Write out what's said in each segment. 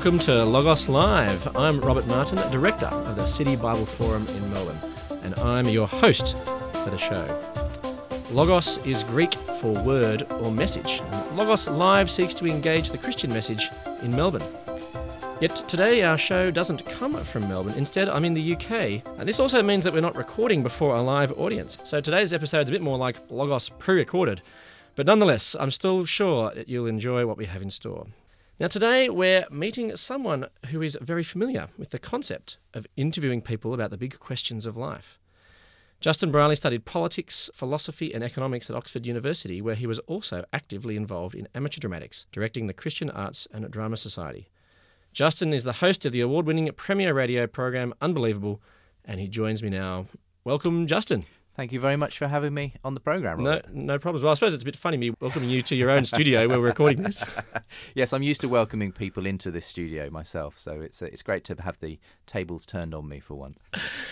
Welcome to Logos Live. I'm Robert Martin, Director of the City Bible Forum in Melbourne, and I'm your host for the show. Logos is Greek for word or message. And Logos Live seeks to engage the Christian message in Melbourne. Yet today our show doesn't come from Melbourne. Instead, I'm in the UK. And this also means that we're not recording before a live audience. So today's episode is a bit more like Logos pre-recorded. But nonetheless, I'm still sure that you'll enjoy what we have in store. Now today we're meeting someone who is very familiar with the concept of interviewing people about the big questions of life. Justin Brierley studied politics, philosophy and economics at Oxford University, where he was also actively involved in amateur dramatics, directing the Christian Arts and Drama Society. Justin is the host of the award-winning Premier radio program Unbelievable, and he joins me now. Welcome, Justin. Thank you very much for having me on the programme, Robert. No problems. Well, I suppose it's a bit funny me welcoming you to your own studio where we're recording this. Yes, I'm used to welcoming people into this studio myself, so it's great to have the tables turned on me for once.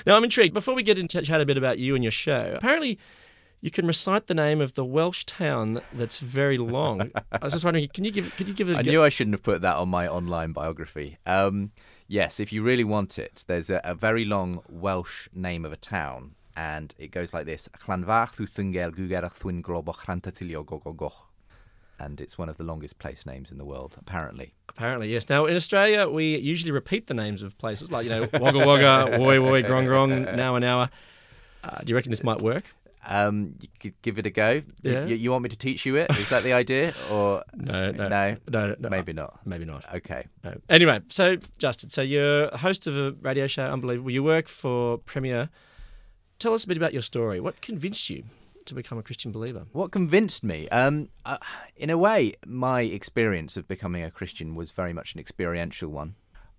Now, I'm intrigued. Before we get into chat a bit about you and your show, apparently you can recite the name of the Welsh town that's very long. I was just wondering, could you give it a go? I knew I shouldn't have put that on my online biography. Yes, if you really want it, there's a very long Welsh name of a town, and it goes like this: and it's one of the longest place names in the world, apparently. Apparently, yes. Now, in Australia, we usually repeat the names of places, like, Wagga Wagga, Woi Woi, Grong Grong, Nowa Nowa. Do you reckon this might work? You could give it a go. Yeah. You want me to teach you it? Is that the idea? Or No. Maybe not. Maybe not. Okay. No. Anyway, so Justin, so you're a host of a radio show, Unbelievable. You work for Premier. Tell us a bit about your story. What convinced you to become a Christian believer? What convinced me? In a way, my experience of becoming a Christian was very much an experiential one.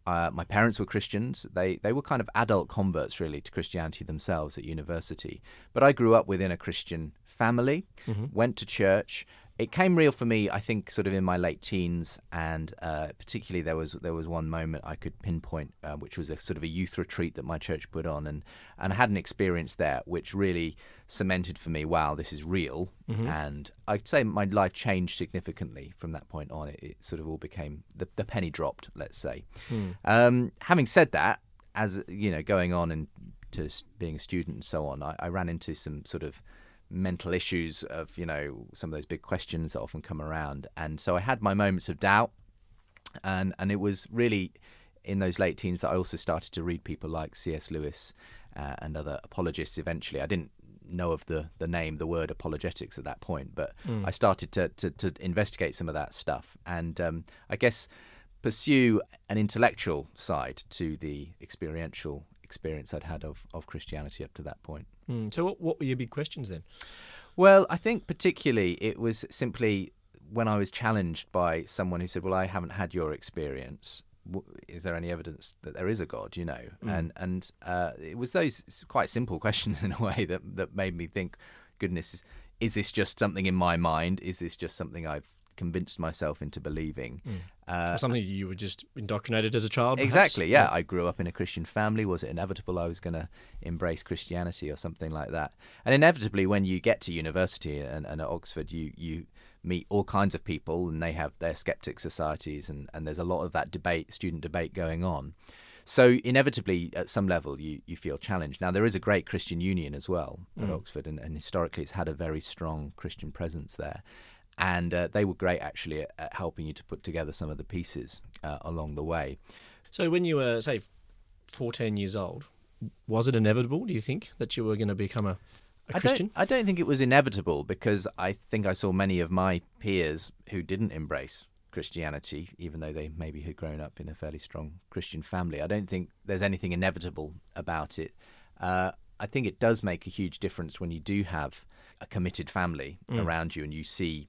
My parents were Christians. They were kind of adult converts, really, to Christianity themselves at university. But I grew up within a Christian family, went to church. It came real for me, I think, sort of in my late teens, and particularly there was one moment I could pinpoint, which was a sort of a youth retreat that my church put on, and I had an experience there which really cemented for me, wow, this is real. And I'd say my life changed significantly from that point on. It sort of all became, the penny dropped, let's say. Having said that, as going on and to being a student and so on, I ran into some sort of mental issues of some of those big questions that often come around, and so I had my moments of doubt, and it was really in those late teens that I also started to read people like C.S. Lewis and other apologists. Eventually, I didn't know of the word apologetics at that point, but I started to investigate some of that stuff, and I guess pursue an intellectual side to the experiential experience I'd had of Christianity up to that point. So what were your big questions then? Well, I think particularly it was simply when I was challenged by someone who said, well, I haven't had your experience. Is there any evidence that there is a God, And it was those quite simple questions in a way that made me think, goodness, is this just something in my mind? Is this just something I've convinced myself into believing? Or something you were just indoctrinated as a child, perhaps? Exactly, yeah. I grew up in a Christian family. Was it inevitable I was going to embrace Christianity or something like that? And inevitably, when you get to university and at Oxford, you meet all kinds of people, and they have their skeptic societies, and there's a lot of that student debate going on. So inevitably, at some level, you feel challenged. Now, there is a great Christian union as well at Oxford, and historically it's had a very strong Christian presence there. And they were great, actually, at helping you to put together some of the pieces along the way. So when you were, say, 14 years old, was it inevitable, do you think, that you were going to become a Christian? I don't think it was inevitable, because I think I saw many of my peers who didn't embrace Christianity, even though they maybe had grown up in a fairly strong Christian family. I don't think there's anything inevitable about it. I think it does make a huge difference when you do have a committed family around you, and you see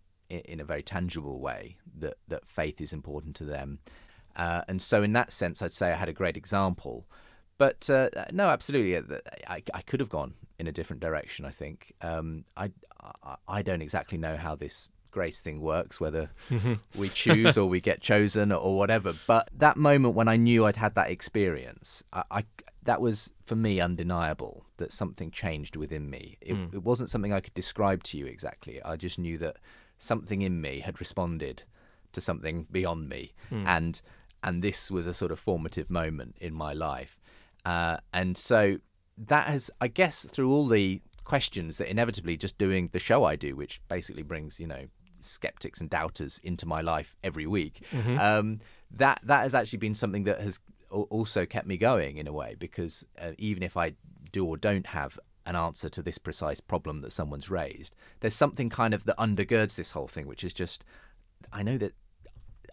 in a very tangible way that faith is important to them. And so in that sense, I'd say I had a great example. But no, absolutely, I could have gone in a different direction, I think. I don't exactly know how this grace thing works, whether we choose or we get chosen or whatever. But that moment when I knew I'd had that experience, that was, for me, undeniable, that something changed within me. It wasn't something I could describe to you exactly. I just knew that something in me had responded to something beyond me. And and this was a sort of formative moment in my life. And so that has, I guess, through all the questions that inevitably just doing the show I do, which basically brings, skeptics and doubters into my life every week, that has actually been something that has also kept me going in a way, because even if I do or don't have an answer to this precise problem that someone's raised, there's something kind of that undergirds this whole thing, which is just, I know that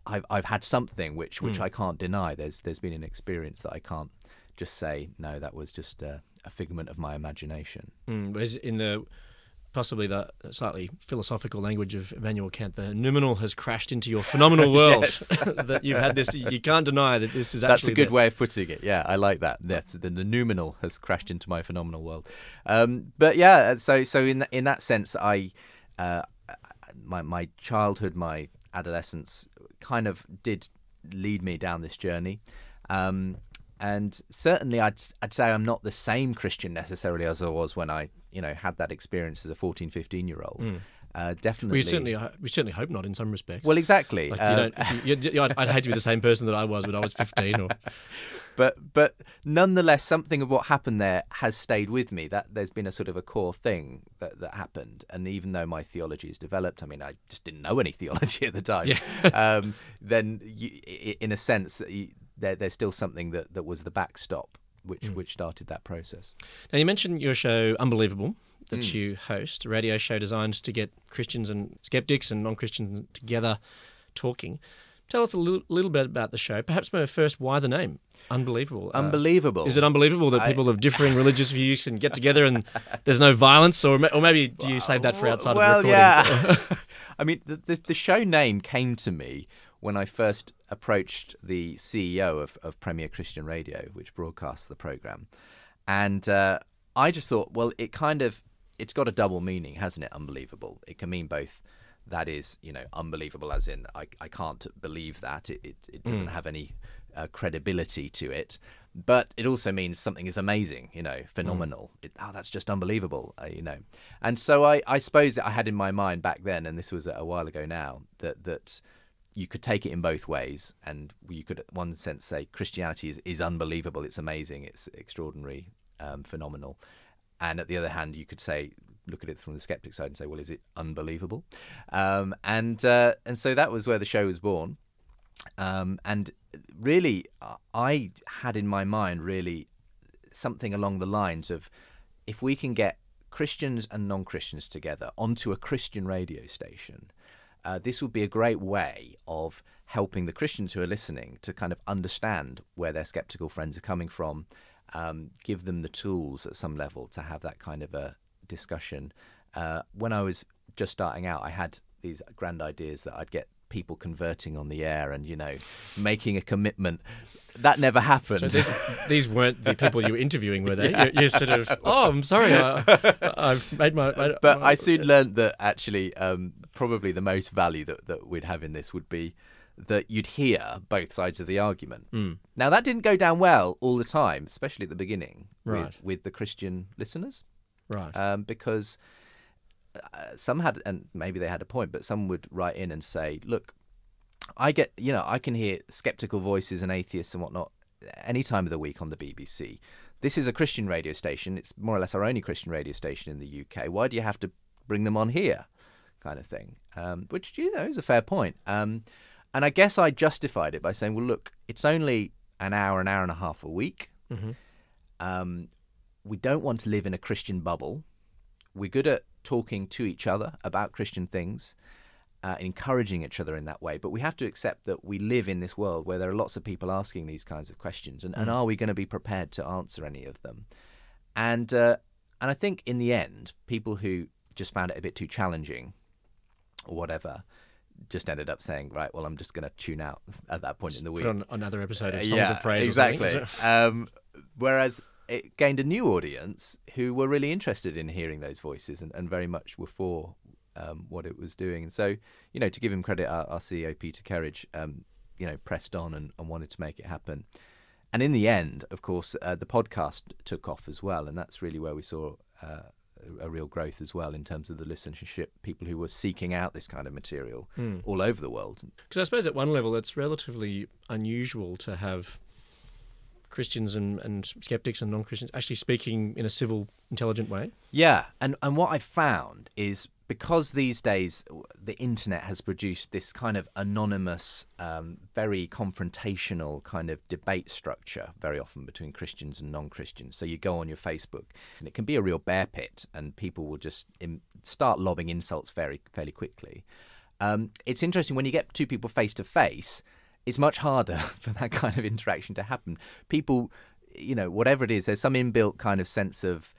I've had something which I can't deny. There's been an experience that I can't just say, no, that was just a figment of my imagination. Whereas in possibly the slightly philosophical language of Immanuel Kant, the noumenal has crashed into your phenomenal world. That you've had this, you can't deny that this is actually... That's a good way of putting it. Yeah, I like that. That's the noumenal has crashed into my phenomenal world. But yeah, so in that sense, my childhood, my adolescence kind of did lead me down this journey. And certainly I'd say I'm not the same Christian necessarily as I was when I, had that experience as a 14, 15-year-old. Definitely. We certainly hope not in some respects. Well, exactly. Like I'd hate to be the same person that I was when I was 15. But nonetheless, something of what happened there has stayed with me. That there's been a sort of a core thing that happened. And even though my theology has developed, I mean, I just didn't know any theology at the time. Yeah. Then in a sense, there's still something that was the backstop, which started that process. Now, you mentioned your show Unbelievable that you host, a radio show designed to get Christians and skeptics and non-Christians together talking. Tell us a little bit about the show. Perhaps first, why the name Unbelievable? Unbelievable. Is it unbelievable that people of differing religious views can get together and there's no violence, or maybe do you save that for outside of the recording? Yeah. I mean, the show name came to me when I first approached the CEO of Premier Christian Radio, which broadcasts the program, and I just thought, well, it's got a double meaning, hasn't it? Unbelievable. It can mean both. That is, unbelievable as in I can't believe that. It doesn't have any credibility to it. But it also means something is amazing, phenomenal. That's just unbelievable, And so I suppose I had in my mind back then, and this was a while ago now, that you could take it in both ways. And you could, in one sense, say Christianity is unbelievable. It's amazing. It's extraordinary, phenomenal. And at the other hand, you could say, look at it from the skeptic side and say, well, is it unbelievable? And so that was where the show was born. And really, I had in my mind really something along the lines of, if we can get Christians and non-Christians together onto a Christian radio station, this would be a great way of helping the Christians who are listening to kind of understand where their skeptical friends are coming from, give them the tools at some level to have that kind of a discussion. When I was just starting out, I had these grand ideas that I'd get people converting on the air and, making a commitment. That never happened. So these weren't the people you were interviewing, were they? Yeah. You're sort of, I'm sorry, I've made my... But I soon learned that actually probably the most value that we'd have in this would be that you'd hear both sides of the argument. Now, that didn't go down well all the time, especially at the beginning, with the Christian listeners. Right. Because some had, and maybe they had a point, but some would write in and say, look, I can hear skeptical voices and atheists and whatnot any time of the week on the BBC. This is a Christian radio station. It's more or less our only Christian radio station in the UK. Why do you have to bring them on here? Kind of thing. Which, is a fair point. And I guess I justified it by saying, well, look, it's only an hour and a half a week. Mm-hmm. We don't want to live in a Christian bubble. We're good at talking to each other about Christian things, encouraging each other in that way. But we have to accept that we live in this world where there are lots of people asking these kinds of questions. And are we going to be prepared to answer any of them? And I think in the end, people who just found it a bit too challenging or whatever just ended up saying, right, well, I'm just going to tune out at that point in the week. Put on another episode of Songs of Praise. Exactly. Whereas it gained a new audience who were really interested in hearing those voices and very much were for what it was doing. And so, to give him credit, our CEO, Peter Kerridge, pressed on and wanted to make it happen. And in the end, of course, the podcast took off as well. And that's really where we saw a real growth as well in terms of the listenership, people who were seeking out this kind of material all over the world. Because I suppose at one level it's relatively unusual to have Christians and skeptics and non-Christians actually speaking in a civil, intelligent way. Yeah, and what I've found is because these days the internet has produced this kind of anonymous, very confrontational kind of debate structure very often between Christians and non-Christians. So you go on your Facebook and it can be a real bear pit and people will just start lobbing insults fairly quickly. It's interesting when you get two people face to face, it's much harder for that kind of interaction to happen. People, whatever it is, there's some inbuilt kind of sense of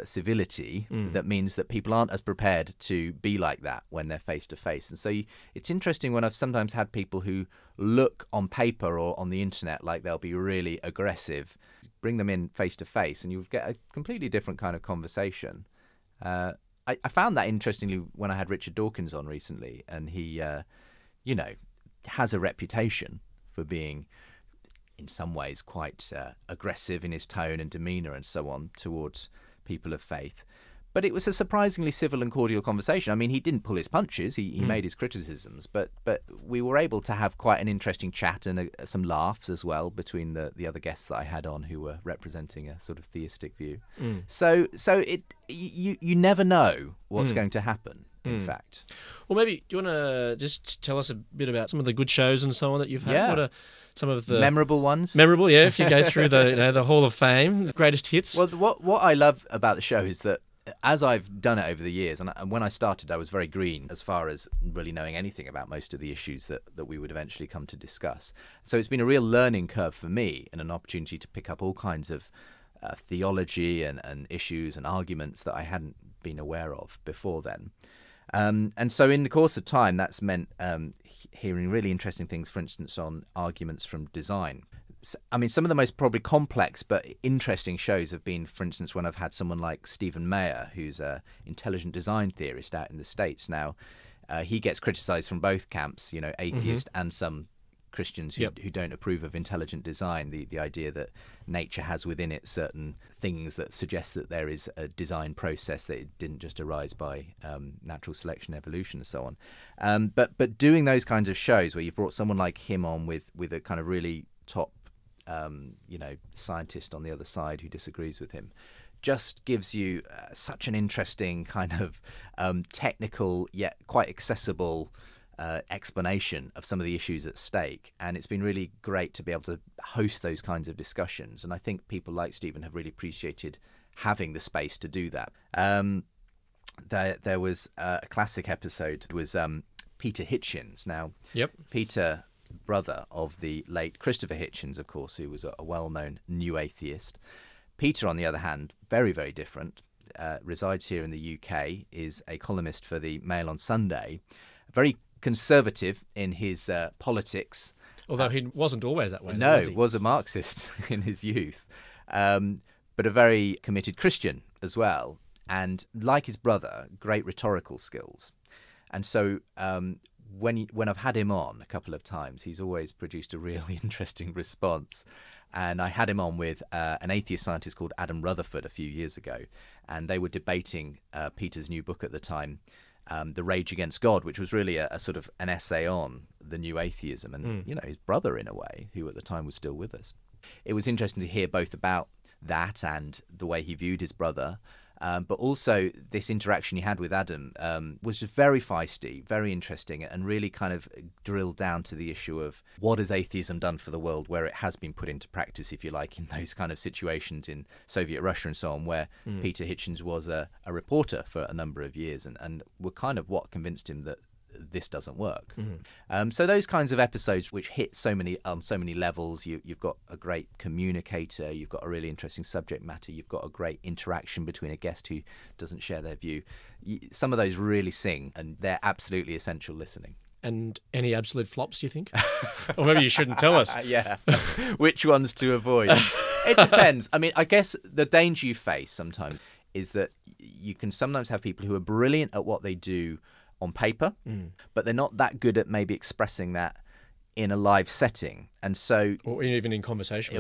civility that means that people aren't as prepared to be like that when they're face to face. And so it's interesting when I've sometimes had people who look on paper or on the internet like they'll be really aggressive, bring them in face to face and you get a completely different kind of conversation. I found that interestingly when I had Richard Dawkins on recently, and he, has a reputation for being in some ways quite aggressive in his tone and demeanour and so on towards people of faith. But it was a surprisingly civil and cordial conversation. I mean, he didn't pull his punches, he made his criticisms, but we were able to have quite an interesting chat and some laughs as well between the other guests that I had on who were representing a sort of theistic view. So you never know what's going to happen. In fact. Well, maybe do you want to just tell us a bit about some of the good shows and so on that you've had? Yeah. What are some of the memorable ones? Memorable, yeah. If you go through the Hall of Fame, the greatest hits. Well, what I love about the show is that as I've done it over the years, and when I started, I was very green as far as really knowing anything about most of the issues that we would eventually come to discuss. So it's been a real learning curve for me and an opportunity to pick up all kinds of theology and issues and arguments that I hadn't been aware of before then. And so in the course of time, that's meant hearing really interesting things, for instance, on arguments from design. I mean, some of the most probably complex but interesting shows have been, for instance, when I've had someone like Stephen Mayer, who's an intelligent design theorist out in the States. Now, he gets criticised from both camps, atheist and some Christians who don't approve of intelligent design, the idea that nature has within it certain things that suggest that there is a design process, that it didn't just arise by natural selection, evolution, and so on. But doing those kinds of shows where you've brought someone like him on with a kind of really top scientist on the other side who disagrees with him, just gives you such an interesting kind of technical yet quite accessible explanation of some of the issues at stake, and it's been really great to be able to host those kinds of discussions, and I think people like Stephen have really appreciated having the space to do that. There was a classic episode. It was Peter Hitchens. Now, Peter, brother of the late Christopher Hitchens, of course, who was a well-known new atheist. Peter, on the other hand, very, very different, resides here in the UK, is a columnist for the Mail on Sunday, very conservative in his politics. Although he wasn't always that way. No, was he? Was a Marxist in his youth, but a very committed Christian as well. And like his brother, great rhetorical skills. And so when I've had him on a couple of times, he's always produced a really interesting response. And I had him on with an atheist scientist called Adam Rutherford a few years ago, and they were debating Peter's new book at the time, The Rage Against God, which was really a sort of an essay on the new atheism and his brother, in a way, who at the time was still with us. It was interesting to hear both about that and the way he viewed his brother, but also this interaction he had with Adam was just very feisty, very interesting, and really kind of drilled down to the issue of what has atheism done for the world, where it has been put into practice, if you like, in those kind of situations in Soviet Russia and so on, where Peter Hitchens was a reporter for a number of years and were kind of what convinced him that this doesn't work. So those kinds of episodes which hit so many levels, you've got a great communicator, you've got a really interesting subject matter, you've got a great interaction between a guest who doesn't share their view. Some of those really sing, and they're absolutely essential listening. And any absolute flops, do you think? Or maybe you shouldn't tell us. Yeah. Which ones to avoid? It depends. I mean, I guess the danger you face sometimes is that you can sometimes have people who are brilliant at what they do on paper, but they're not that good at maybe expressing that in a live setting, and so or even in conversation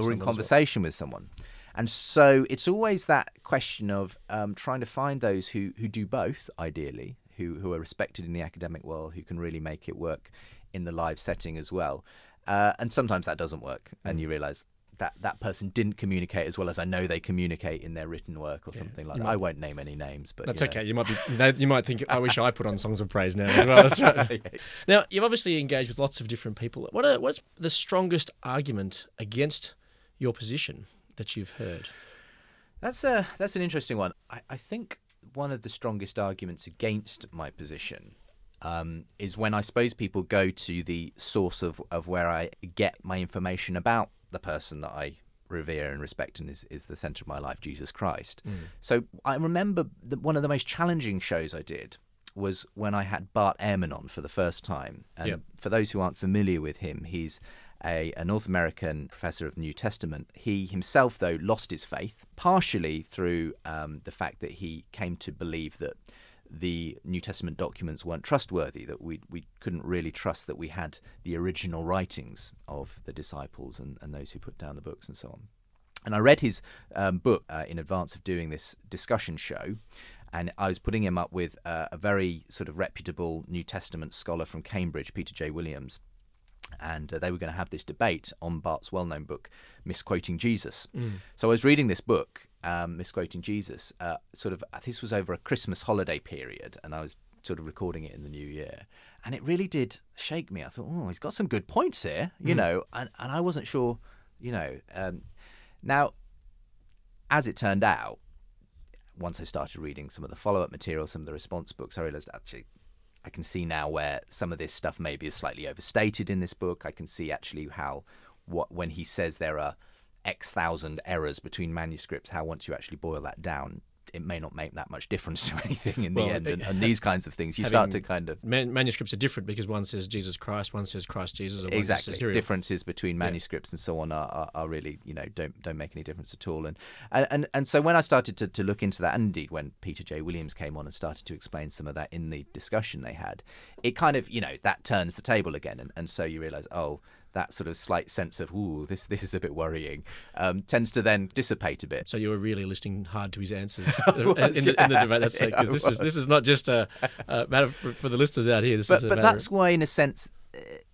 with someone. And so it's always that question of trying to find those who do both, ideally, who are respected in the academic world, who can really make it work in the live setting as well. And sometimes that doesn't work, and you realise that person didn't communicate as well as I know they communicate in their written work or something like that. I won't name any names, but that's okay. You might think, I wish I put on Songs of Praise now as well. That's right. Now, you've obviously engaged with lots of different people. What's the strongest argument against your position that you've heard? That's an interesting one. I think one of the strongest arguments against my position is when I suppose people go to the source of where I get my information about the person that I revere and respect and is the centre of my life, Jesus Christ. So I remember one of the most challenging shows I did was when I had Bart Ehrman on for the first time. And for those who aren't familiar with him, he's a North American professor of the New Testament. He himself, though, lost his faith, partially through the fact that he came to believe that the New Testament documents weren't trustworthy, that we couldn't really trust that we had the original writings of the disciples and those who put down the books and so on. And I read his book in advance of doing this discussion show, and I was putting him up with a very sort of reputable New Testament scholar from Cambridge, Peter J. Williams, and they were going to have this debate on Bart's well-known book, Misquoting Jesus. So I was reading this book, Misquoting Jesus, this was over a Christmas holiday period, and I was sort of recording it in the new year, and it really did shake me. I thought, oh, he's got some good points here, you know, and I wasn't sure, you know. Now, as it turned out, once I started reading some of the follow-up material, some of the response books, I realised actually I can see now where some of this stuff maybe is slightly overstated in this book. I can see actually how when he says there are X thousand errors between manuscripts, how once you actually boil that down, it may not make that much difference to anything in the end. And these kinds of things, you start to kind of... Manuscripts are different because one says Jesus Christ, one says Christ Jesus. Or one exactly. says Differences between manuscripts and so on are really, you know, don't make any difference at all. And so when I started to look into that, and indeed when Peter J. Williams came on and started to explain some of that in the discussion they had, it kind of, you know, that turns the table again. And so you realise, oh, that sort of slight sense of, ooh, this is a bit worrying, tends to then dissipate a bit. So you were really listening hard to his answers in the debate. That's because this is not just a matter for the listeners out here. But that's why, in a sense,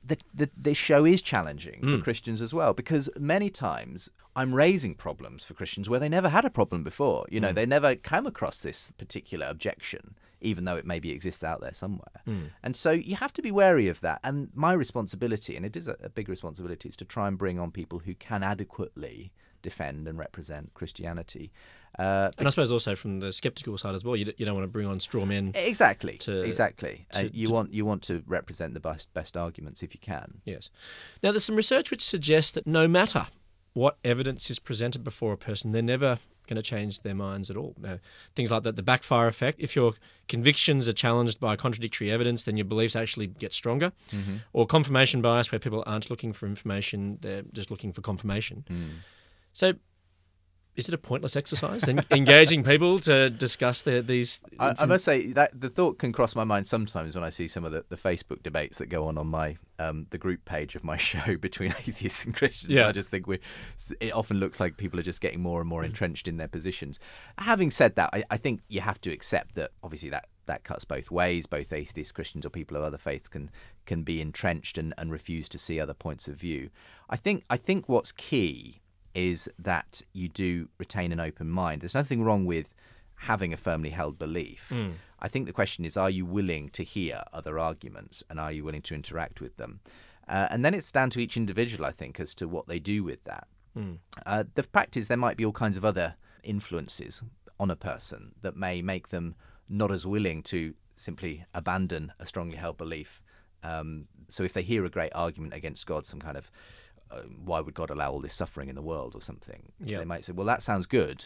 the show is challenging for Christians as well, because many times I'm raising problems for Christians where they never had a problem before. You know, they never came across this particular objection, even though it maybe exists out there somewhere. And so you have to be wary of that. And my responsibility, and it is a big responsibility, is to try and bring on people who can adequately defend and represent Christianity. And I suppose also from the sceptical side as well, you don't want to bring on straw men. Exactly. You want to represent the best arguments if you can. Yes. Now, there's some research which suggests that no matter what evidence is presented before a person, they're never going to change their minds at all. Now, things like the backfire effect. If your convictions are challenged by contradictory evidence, then your beliefs actually get stronger. Or confirmation bias, where people aren't looking for information, they're just looking for confirmation. So is it a pointless exercise, engaging people to discuss these? I must say that the thought can cross my mind sometimes when I see some of the Facebook debates that go on my the group page of my show between atheists and Christians. I just think it often looks like people are just getting more and more entrenched in their positions. Having said that, I think you have to accept that obviously that cuts both ways. Both atheists, Christians, or people of other faiths can be entrenched and refuse to see other points of view. I think what's key is that you do retain an open mind. There's nothing wrong with having a firmly held belief. I think the question is, are you willing to hear other arguments, and are you willing to interact with them? And then it's down to each individual, I think, as to what they do with that. The fact is, there might be all kinds of other influences on a person that may make them not as willing to simply abandon a strongly held belief. So if they hear a great argument against God, some kind of why would God allow all this suffering in the world or something? They might say, well, that sounds good,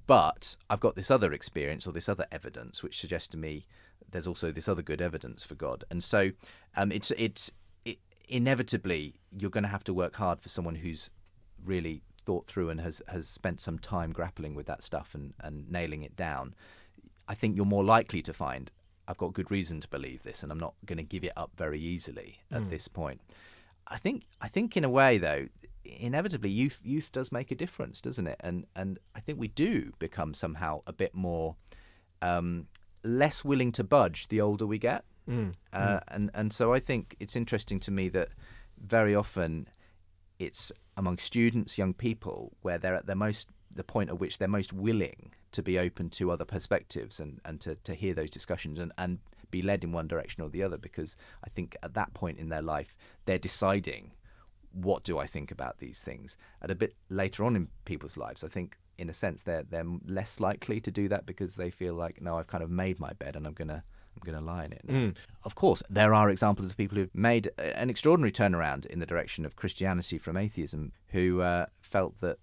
but I've got this other experience or this other evidence which suggests to me there's also this other good evidence for God. And so it's inevitably you're going to have to work hard for someone who's really thought through and has spent some time grappling with that stuff and nailing it down. I think you're more likely to find, I've got good reason to believe this, and I'm not going to give it up very easily at this point. I think in a way, though, inevitably youth does make a difference, doesn't it? And I think we do become somehow a bit more less willing to budge the older we get. And so I think it's interesting to me that very often it's among students, young people, where they're at the point at which they're most willing to be open to other perspectives and to hear those discussions and be led in one direction or the other, because I think at that point in their life they're deciding, what do I think about these things? At a bit later on in people's lives, I think in a sense they're less likely to do that, because they feel like, no, I've kind of made my bed and I'm gonna lie in it. Of course, there are examples of people who've made an extraordinary turnaround in the direction of Christianity from atheism, who felt that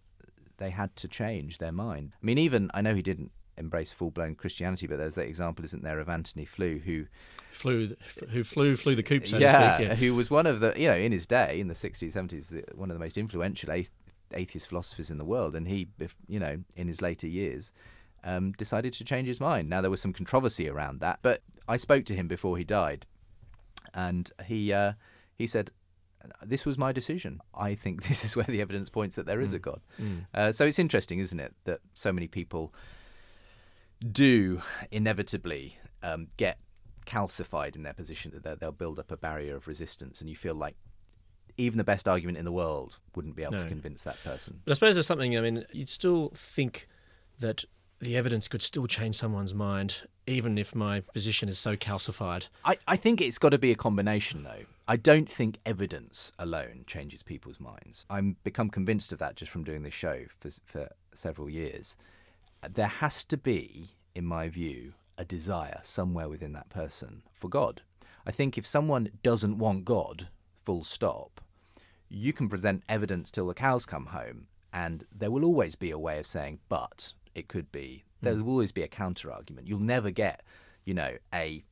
they had to change their mind. I mean, even, I know he didn't embrace full-blown Christianity, but there's that example, isn't there, of Anthony Flew, who flew the coop, so to speak. Yeah, who was one of the, in his day, in the 60s, 70s, one of the most influential atheist philosophers in the world, and he, in his later years, decided to change his mind. Now, there was some controversy around that, but I spoke to him before he died, and he said, this was my decision. I think this is where the evidence points that there is a God. So it's interesting, isn't it, that so many people do inevitably get calcified in their position, that they'll build up a barrier of resistance, and you feel like even the best argument in the world wouldn't be able to convince that person. But I suppose there's something, you'd still think that the evidence could still change someone's mind, even if my position is so calcified. I think it's got to be a combination, though. I don't think evidence alone changes people's minds. I'm become convinced of that just from doing this show for several years. There has to be, in my view, a desire somewhere within that person for God. I think if someone doesn't want God, full stop, you can present evidence till the cows come home, and there will always be a way of saying, but it could be. There will always be a counter-argument. You'll never get, a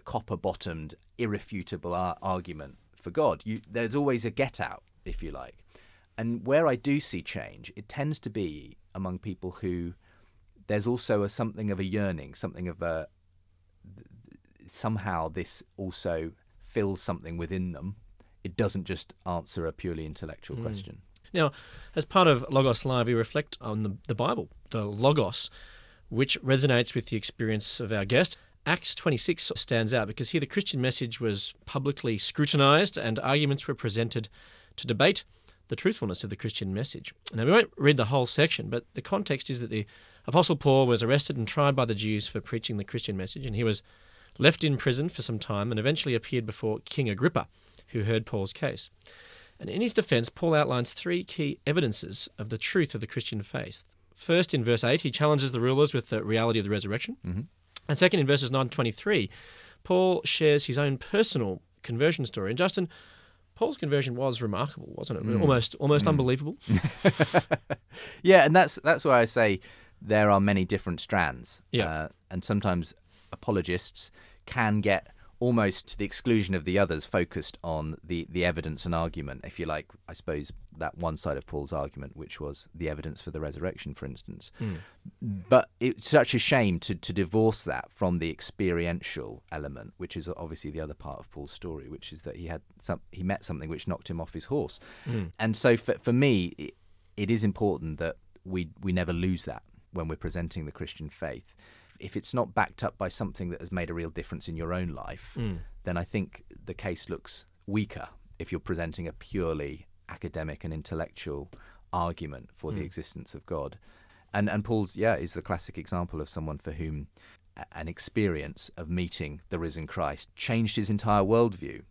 copper-bottomed, irrefutable argument for God. There's always a get-out, if you like. And where I do see change, it tends to be among people who there's also something of a yearning, something of a, somehow this also fills something within them. It doesn't just answer a purely intellectual question. Now, as part of Logos Live, we reflect on the Bible, the Logos, which resonates with the experience of our guest. Acts 26 stands out because here the Christian message was publicly scrutinized and arguments were presented to debate the truthfulness of the Christian message. Now, we won't read the whole section, but the context is that the Apostle Paul was arrested and tried by the Jews for preaching the Christian message, and he was left in prison for some time and eventually appeared before King Agrippa, who heard Paul's case. And in his defense, Paul outlines three key evidences of the truth of the Christian faith. First, in verse 8, he challenges the rulers with the reality of the resurrection. And second, in verses 9 to 23, Paul shares his own personal conversion story. And Justin, Paul's conversion was remarkable, wasn't it? Almost unbelievable. Yeah, and that's why I say there are many different strands. Yeah. And sometimes apologists can get almost to the exclusion of the others focused on the evidence and argument, if you like, I suppose, that one side of Paul's argument, which was the evidence for the resurrection, for instance. But it's such a shame to divorce that from the experiential element, which is obviously the other part of Paul's story, which is that he met something which knocked him off his horse. And so for me, it is important that we never lose that when we're presenting the Christian faith. If it's not backed up by something that has made a real difference in your own life, then I think the case looks weaker if you're presenting a purely academic and intellectual argument for the existence of God. And Paul's, is the classic example of someone for whom an experience of meeting the risen Christ changed his entire worldview.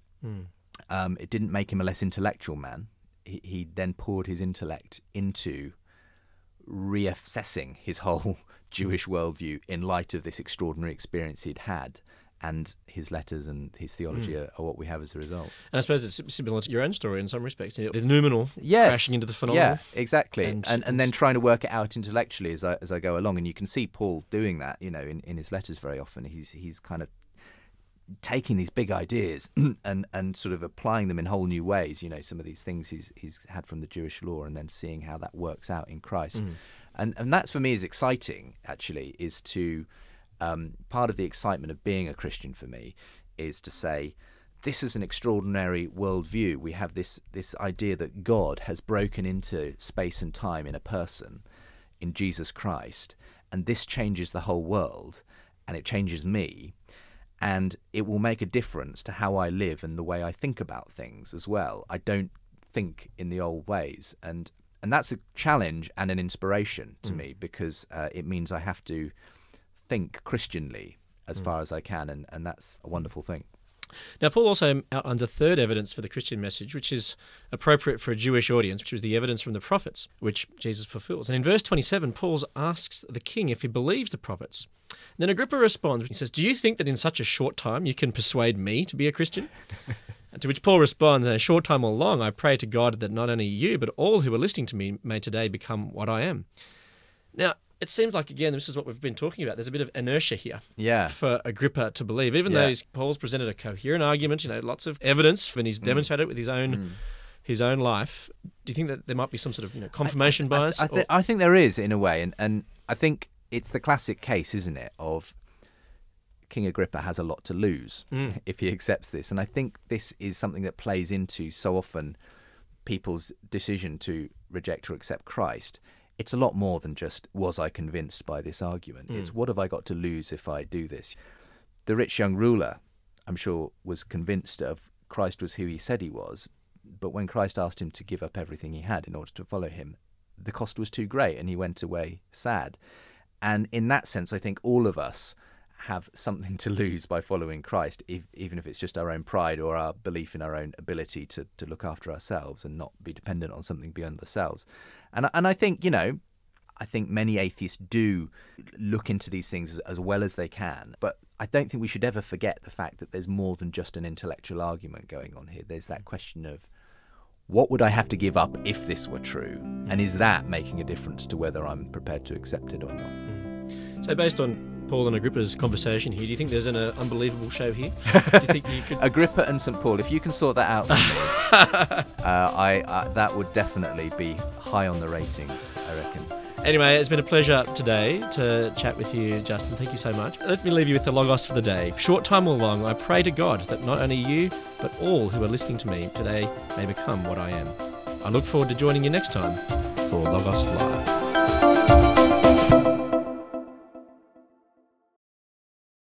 It didn't make him a less intellectual man. He then poured his intellect into reassessing his whole Jewish worldview in light of this extraordinary experience he'd had, and his letters and his theology are what we have as a result. And I suppose it's similar to your own story in some respects. The noumenal crashing into the phenomenal. Yeah, exactly. And then trying to work it out intellectually as I go along. And you can see Paul doing that, in his letters very often. He's kind of taking these big ideas and sort of applying them in whole new ways. Some of these things he's had from the Jewish law, and then seeing how that works out in Christ. And that's, for me, is exciting, actually, is to part of the excitement of being a Christian for me is to say this is an extraordinary worldview. We have this idea that God has broken into space and time in a person, in Jesus Christ, and this changes the whole world, and it changes me, and it will make a difference to how I live and the way I think about things as well. I don't think in the old ways, and that's a challenge and an inspiration to me, because it means I have to think Christianly as far as I can, and that's a wonderful thing. Now, Paul also outlines a third evidence for the Christian message, which is appropriate for a Jewish audience, which is the evidence from the prophets, which Jesus fulfills. And in verse 27, Paul asks the king if he believes the prophets. Then Agrippa responds. He says, "Do you think that in such a short time you can persuade me to be a Christian?" To which Paul responds, "In a short time or long, I pray to God that not only you, but all who are listening to me may today become what I am." Now, it seems like, again, this is what we've been talking about. There's a bit of inertia here for Agrippa to believe, even though Paul's presented a coherent argument, lots of evidence, and he's demonstrated it with his own life. Do you think that there might be some sort of confirmation bias? I think there is, in a way, and I think it's the classic case, isn't it, of King Agrippa has a lot to lose if he accepts this. And I think this is something that plays into so often people's decision to reject or accept Christ. It's a lot more than just, was I convinced by this argument? It's, what have I got to lose if I do this? The rich young ruler, I'm sure, was convinced of Christ was who he said he was, but when Christ asked him to give up everything he had in order to follow him, the cost was too great and he went away sad. And in that sense, I think all of us have something to lose by following Christ, even if it's just our own pride or our belief in our own ability to look after ourselves and not be dependent on something beyond ourselves. And I think, I think many atheists do look into these things as well as they can, but I don't think we should ever forget the fact that there's more than just an intellectual argument going on here. There's that question of, what would I have to give up if this were true? And is that making a difference to whether I'm prepared to accept it or not? So based on Paul and Agrippa's conversation here, do you think there's an unbelievable show here? Do you think you could... Agrippa and St. Paul, if you can sort that out for me, that would definitely be high on the ratings, I reckon. Anyway, it's been a pleasure today to chat with you, Justin. Thank you so much. Let me leave you with the Logos for the day. Short time or long, I pray to God that not only you, but all who are listening to me today may become what I am. I look forward to joining you next time for Logos Live.